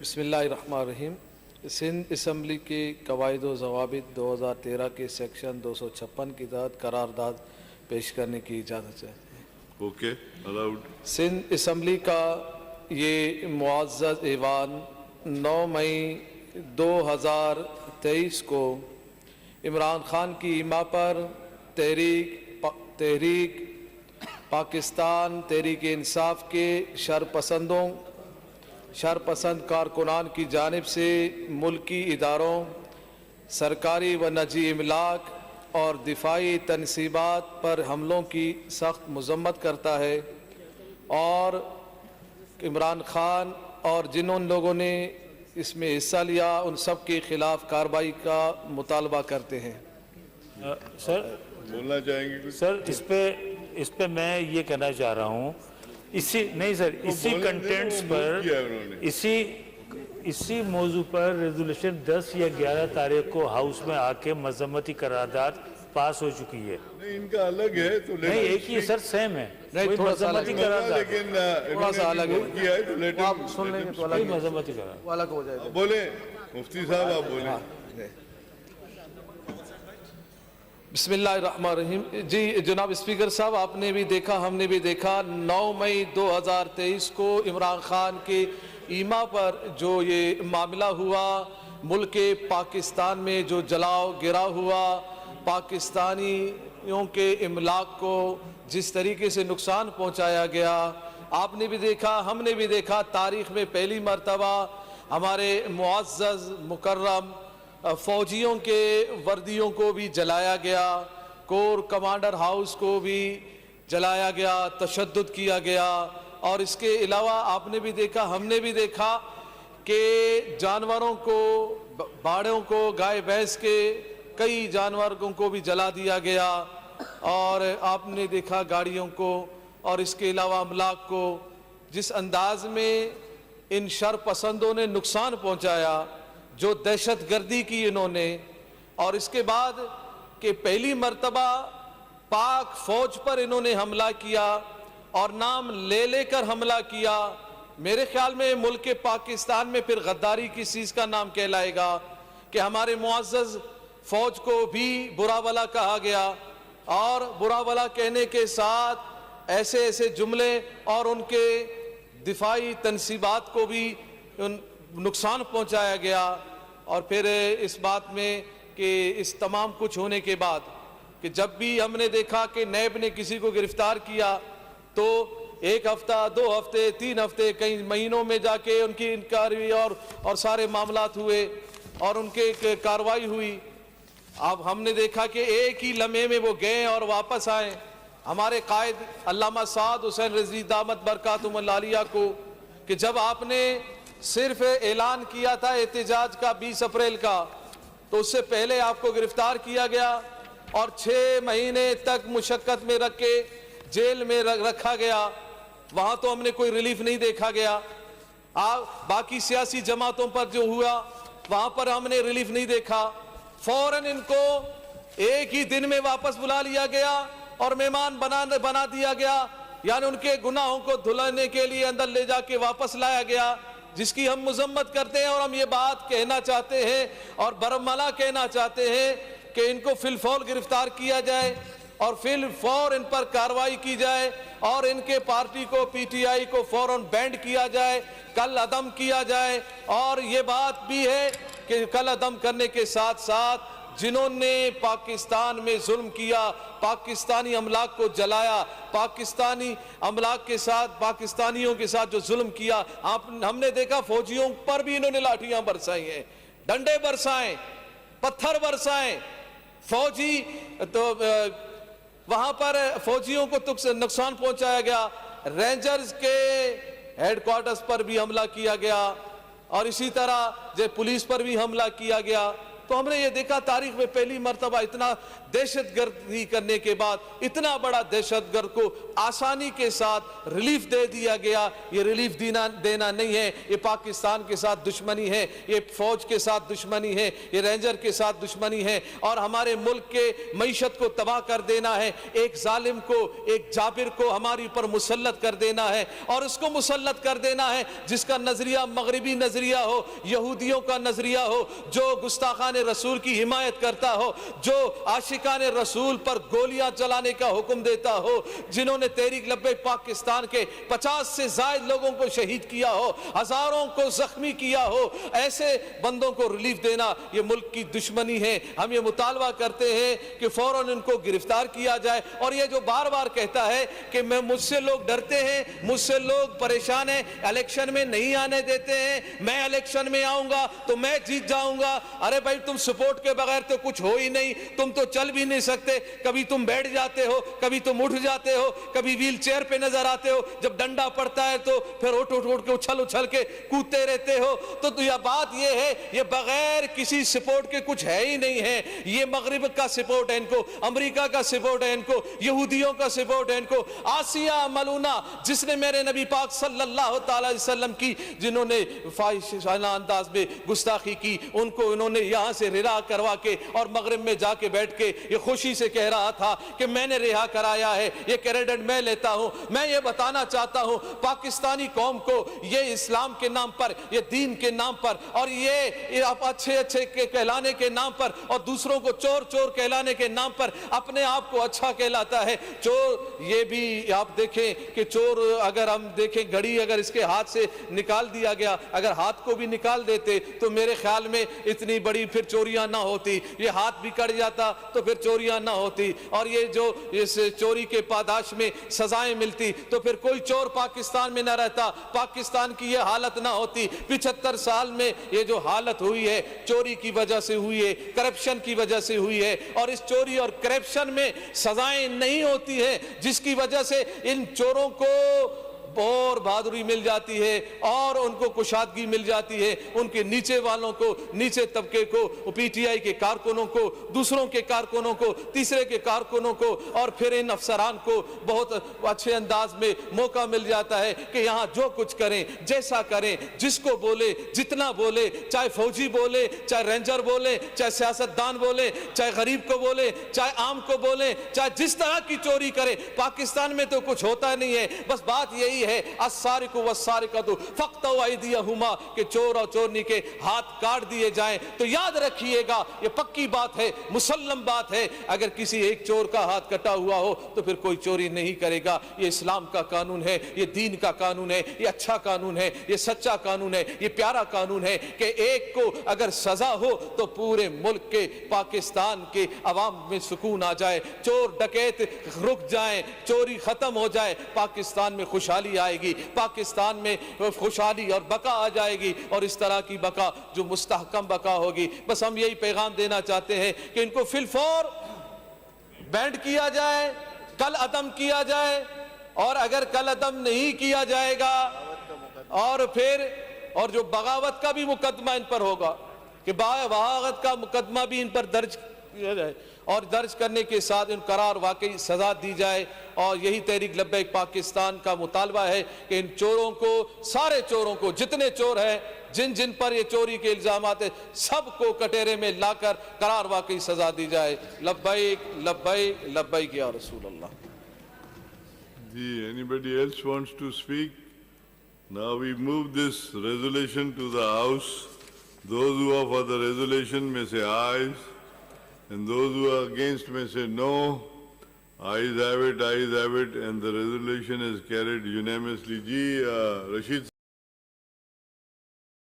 بسم اللہ الرحمن الرحیم۔ سندھ اسمبلی کے قواعد و ضوابط 2013 کے سیکشن 256 کے تحت قرارداد پیش کرنے کی اجازت ہے۔ Okay, allowed. سندھ اسمبلی کا یہ معزز ایوان 9 مئی 2023 کو عمران خان کی ایما پر تحریک پاکستان تحریک انصاف کے شرپسند کارکنان کی جانب سے ملکی اداروں، سرکاری و نجی املاک اور دفاعی تنصیبات پر حملوں کی سخت مذمت کرتا ہے، اور عمران خان اور جن لوگوں نے اس میں حصہ لیا ان سب کے خلاف کارروائی کا مطالبہ کرتے ہیں۔ سر بولنا چاہیں گے کچھ؟ سر اس پہ میں یہ کہنا چاہ رہا ہوں، اسی کنٹینٹس پر اسی موضوع پر ریزولوشن 10 یا 11 تاریخ کو ہاؤس میں آ کے مذمتی قرارداد پاس ہو چکی ہے۔ نہیں، ان کا الگ ہے تو نہیں، ایک ہی سر سیم ہے، نہیں، تھوڑا سا الگ ہے، لیکن تھوڑا سا الگ ہے، کیا ہے تو آپ سن لیں گے تو الگ کوئی مذمتی قرارداد وہ الگ ہو جائے گا۔ بولیں مفتی صاحب، آپ بولیں۔ بسم اللہ الرحمن الرحیم۔ جی جناب اسپیکر صاحب، آپ نے بھی دیکھا، ہم نے بھی دیکھا، 9 مئی 2023 کو عمران خان کے ایما پر جو یہ معاملہ ہوا، ملک پاکستان میں جو جلاؤ گرا ہوا، پاکستانیوں کے املاک کو جس طریقے سے نقصان پہنچایا گیا، آپ نے بھی دیکھا، ہم نے بھی دیکھا، تاریخ میں پہلی مرتبہ ہمارے معزز مکرم فوجیوں کے وردیوں کو بھی جلایا گیا، کور کمانڈر ہاؤس کو بھی جلایا گیا، تشدد کیا گیا، اور اس کے علاوہ آپ نے بھی دیکھا، ہم نے بھی دیکھا کہ جانوروں کو، باڑوں کو، گائے بھینس کے کئی جانوروں کو بھی جلا دیا گیا، اور آپ نے دیکھا گاڑیوں کو، اور اس کے علاوہ املاک کو جس انداز میں ان شرپسندوں نے نقصان پہنچایا، جو دہشت گردی کی انہوں نے، اور اس کے بعد کہ پہلی مرتبہ پاک فوج پر انہوں نے حملہ کیا اور نام لے کر حملہ کیا۔ میرے خیال میں ملک پاکستان میں پھر غداری کس چیز کا نام کہلائے گا کہ ہمارے معزز فوج کو بھی برا بھلا کہا گیا، اور برا بھلا کہنے کے ساتھ ایسے جملے، اور ان کے دفاعی تنصیبات کو بھی نقصان پہنچایا گیا۔ اور پھر اس بات میں کہ اس تمام کچھ ہونے کے بعد کہ جب بھی ہم نے دیکھا کہ نیب نے کسی کو گرفتار کیا تو 1 ہفتہ، 2 ہفتے، 3 ہفتے، کئی مہینوں میں جا کے ان کی انکوائری اور سارے معاملات ہوئے اور ان کے کارروائی ہوئی۔ اب ہم نے دیکھا کہ ایک ہی لمحے میں وہ گئے اور واپس آئے۔ ہمارے قائد علامہ سعد حسین رضوی دامت برکاتہم العالیہ کو کہ جب آپ نے صرف اعلان کیا تھا احتجاج کا 20 اپریل کا، تو اس سے پہلے آپ کو گرفتار کیا گیا اور 6 مہینے تک مشقت میں رکھ کے جیل میں رکھا گیا۔ وہاں تو ہم نے کوئی ریلیف نہیں دیکھا گیا۔ باقی سیاسی جماعتوں پر جو ہوا وہاں پر ہم نے ریلیف نہیں دیکھا۔ فوراً ان کو ایک ہی دن میں واپس بلا لیا گیا اور مہمان بنا دیا گیا، یعنی ان کے گناہوں کو دھلانے کے لیے اندر لے جا کے واپس لایا گیا، جس کی ہم مذمت کرتے ہیں، اور ہم یہ بات کہنا چاہتے ہیں اور برملا کہنا چاہتے ہیں کہ ان کو فی الفور گرفتار کیا جائے اور فی الفور ان پر کارروائی کی جائے، اور ان کے پارٹی کو، پی ٹی آئی کو فوراً بینڈ کیا جائے، کل عدم کیا جائے۔ اور یہ بات بھی ہے کہ کل عدم کرنے کے ساتھ ساتھ جنہوں نے پاکستان میں ظلم کیا، پاکستانی املاک کو جلایا، پاکستانی املاک کے ساتھ، پاکستانیوں کے ساتھ جو ظلم کیا، ہم نے دیکھا فوجیوں پر بھی انہوں نے لاٹھیاں برسائی ہیں، ڈنڈے برسائیں، پتھر برسائیں، فوجی تو وہاں پر فوجیوں کو نقصان پہنچایا گیا، رینجرز کے ہیڈ کوارٹرز پر بھی حملہ کیا گیا، اور اسی طرح پولیس پر بھی حملہ کیا گیا۔ تو ہم نے یہ دیکھا تاریخ میں پہلی مرتبہ اتنا دہشت گردی کرنے کے بعد اتنا بڑا دہشت گرد کو آسانی کے ساتھ ریلیف دے دیا گیا. یہ ریلیف دینا نہیں ہے, یہ پاکستان کے ساتھ دشمنی ہے, یہ فوج کے ساتھ دشمنی ہے, یہ رینجر کے ساتھ دشمنی ہے, اور ہمارے ملک کے معیشت کو تباہ کر دینا ہے. ایک ظالم کو, ایک جابر کو ہماری پر مسلط کر دینا ہے, اور اس کو مسلط کر دینا ہے جس کا نظریہ مغربی نظریہ ہو, یہودیوں کا نظریہ ہو, جو گستاخان رسول کی حمایت کرتا ہو, جو عاشقان رسول پر گولیاں چلانے کا حکم دیتا ہو, جنہوں نے تحریک لبیک پاکستان کے 50 سے زائد لوگوں کو شہید کیا ہو, ہزاروں کو زخمی کیا ہو. ایسے بندوں کو ریلیف دینا یہ ملک کی دشمنی ہے. ہم یہ مطالبہ کرتے ہیں کہ فوراً ان کو گرفتار کیا جائے. اور یہ جو بار بار کہتا ہے کہ مجھ سے لوگ ڈرتے ہیں, مجھ سے لوگ پریشان ہیں, الیکشن میں نہیں آنے دیتے ہیں, میں الیکشن میں آؤں گا تو میں جیت جاؤں گا. ارے بھائی تم سپورٹ کے بغیر تو کچھ ہو ہی نہیں, تم تو چل بھی نہیں سکتے. کبھی تم بیٹھ جاتے ہو, کبھی تم اٹھ جاتے ہو, کبھی ویل چیئر پہ نظر آتے ہو, جب ڈنڈا پڑتا ہے تو پھر اٹھ کے اچھل کے کودتے رہتے ہو. تو یہ بات یہ ہے, یہ بغیر کسی سپورٹ کے کچھ ہے ہی نہیں ہے. یہ مغرب کا سپورٹ ہے ان کو, امریکہ کا سپورٹ ہے ان کو, یہودیوں کا سپورٹ ہے ان کو. آسیہ ملونہ جس نے میرے نبی پاک صلی اللہ تعالی علیہ وسلم کی, جنہوں نے فاحشانہ انداز میں گستاخی کی, ان کو انہوں نے یہاں سے رہا کروا کے اور مغرب میں جا کے بیٹھ کے یہ خوشی سے کہہ رہا تھا کہ میں نے رہا کرایا ہے, یہ کریڈٹ میں لیتا ہوں. میں یہ بتانا چاہتا ہوں پاکستانی قوم کو, یہ اسلام کے نام پر, یہ دین کے نام پر, اور یہ اچھے کے کہلانے کے نام پر, اور دوسروں کو چور چور کہلانے کے نام پر اپنے آپ کو اچھا کہلاتا ہے. چور, یہ بھی آپ دیکھیں کہ چور, اگر ہم دیکھیں گھڑی اگر اس کے ہاتھ سے نکال دیا گیا, اگر ہاتھ کو بھی نکال دیتے تو میرے خیال میں اتنی بڑی پھر چوریاں نہ ہوتی. یہ ہاتھ بھی کٹ جاتا تو پھر چوریاں نہ ہوتی. اور یہ جو اس چوری کے پاداش میں سزائیں ملتی تو پھر کوئی چور پاکستان میں نہ رہتا, پاکستان کی یہ حالت نہ ہوتی. 75 سال میں یہ جو حالت ہوئی ہے چوری کی وجہ سے ہوئی ہے, کرپشن کی وجہ سے ہوئی ہے. اور اس چوری اور کرپشن میں سزائیں نہیں ہوتی ہیں, جس کی وجہ سے ان چوروں کو اور بہادری مل جاتی ہے اور ان کو کشادگی مل جاتی ہے. ان کے نیچے والوں کو, نیچے طبقے کو, پی ٹی آئی کے کارکنوں کو, دوسروں کے کارکنوں کو, تیسرے کے کارکنوں کو, اور پھر ان افسران کو بہت اچھے انداز میں موقع مل جاتا ہے کہ یہاں جو کچھ کریں, جیسا کریں, جس کو بولے, جتنا بولے, چاہے فوجی بولے, چاہے رینجر بولے, چاہے سیاستدان بولے, چاہے غریب کو بولے, چاہے عام کو بولے, چاہے جس طرح کی چوری کرے. پاکستان میں تو کچھ ہوتا نہیں ہے. بس بات یہی ہے, السارق والسارقۃ فاقطعوا ایدیہما, کہ چور اور چورنی کے ہاتھ کاٹ دیے جائیں. تو یاد رکھیے گا, یہ پکی بات ہے, مسلم بات ہے, اگر کسی ایک چور کا ہاتھ کٹا ہوا ہو تو پھر کوئی چوری نہیں کرے گا. یہ اسلام کا قانون ہے, یہ دین کا قانون ہے, یہ اچھا قانون ہے, یہ سچا قانون ہے, یہ پیارا قانون ہے کہ ایک کو اگر سزا ہو تو پورے ملک کے, پاکستان کے عوام میں سکون آ جائے, چور ڈکیت رک جائیں, چوری ختم ہو جائے, پاکستان میں خوشحالی آئے گی, پاکستان میں خوشحالی اور بقا آ جائے گی, اور اس طرح کی بقا جو مستحکم بقا ہوگی. بس ہم یہی پیغام دینا چاہتے ہیں کہ ان کو فی الفور بینڈ کیا جائے, کل عدم کیا جائے, اور اگر کل عدم نہیں کیا جائے گا اور پھر اور جو بغاوت کا بھی مقدمہ ان پر ہوگا کہ بغاوت کا مقدمہ بھی ان پر درج کیا جائے, اور درج کرنے کے ساتھ ان قرار واقعی سزا دی جائے. اور یہی تحریک لبیک پاکستان کا مطالبہ ہے کہ ان چوروں کو, سارے چوروں کو, جتنے چور ہیں, جن پر یہ چوری کے الزامات ہیں, سب کو کٹہرے میں لا کر قرار واقعی سزا دی جائے. لبیک لبیک لبیک یا رسول اللہ. Anybody else wants to speak? Now we move this resolution to the House. Those who are for the resolution may say aye, and those who are against may say no. Ayes have it, and the resolution is carried unanimously. Ji, Rashid